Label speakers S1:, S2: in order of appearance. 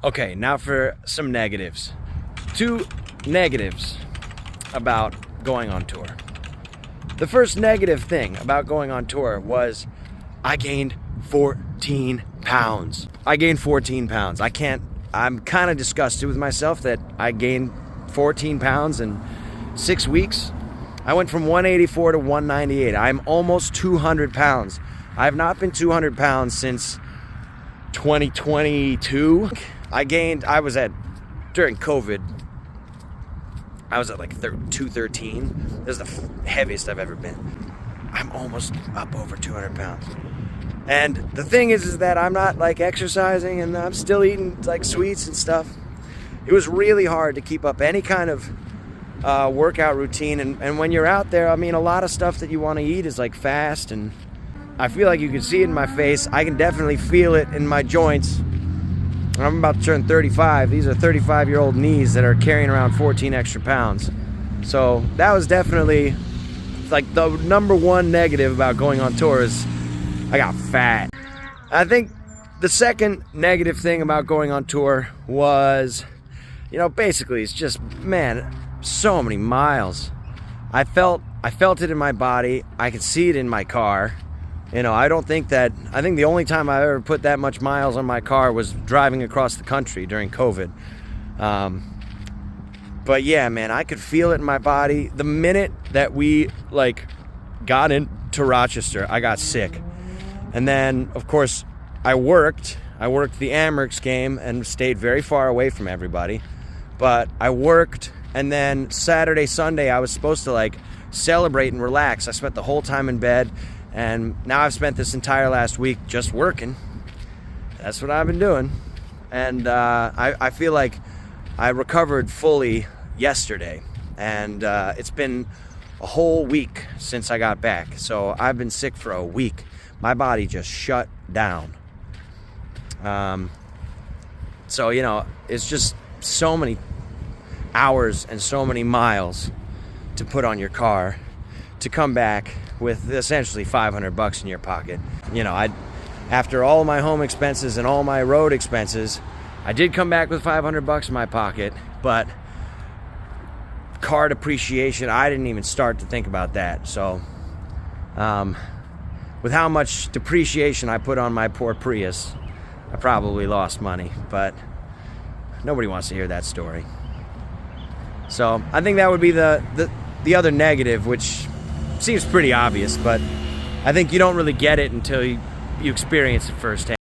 S1: Okay, now for some negatives. 2 negatives about going on tour. The first negative thing about going on tour was I gained 14 pounds. I gained 14 pounds. I'm kind of disgusted with myself that I gained 14 pounds in 6 weeks. I went from 184 to 198. I'm almost 200 pounds. I have not been 200 pounds since 2022. During COVID, I was at like 213. This is the heaviest I've ever been. I'm almost up over 200 pounds. And the thing is that I'm not like exercising and I'm still eating like sweets and stuff. It was really hard to keep up any kind of workout routine. And when you're out there, I mean, a lot of stuff that you want to eat is like fast. And I feel like you can see it in my face. I can definitely feel it in my joints. I'm about to turn 35. These are 35-year-old knees that are carrying around 14 extra pounds. So that was definitely like the number one negative about going on tour is I got fat. I think the second negative thing about going on tour was, basically it's just, man, so many miles. I felt it in my body. I could see it in my car. I think the only time I ever put that much miles on my car was driving across the country during COVID. But yeah, man, I could feel it in my body. The minute that we got into Rochester, I got sick. And then, of course, I worked the Amerks game and stayed very far away from everybody. But I worked, and then Saturday, Sunday, I was supposed to celebrate and relax. I spent the whole time in bed. And now I've spent this entire last week just working. That's what I've been doing. And I feel like I recovered fully yesterday. And it's been a whole week since I got back. So I've been sick for a week. My body just shut down. So, it's just so many hours and so many miles to put on your car to come back with essentially $500 in your pocket. After all my home expenses and all my road expenses, I did come back with $500 in my pocket, but car depreciation, I didn't even start to think about that. So, with how much depreciation I put on my poor Prius, I probably lost money, but nobody wants to hear that story. So, I think that would be the other negative, which seems pretty obvious, but I think you don't really get it until you experience it firsthand.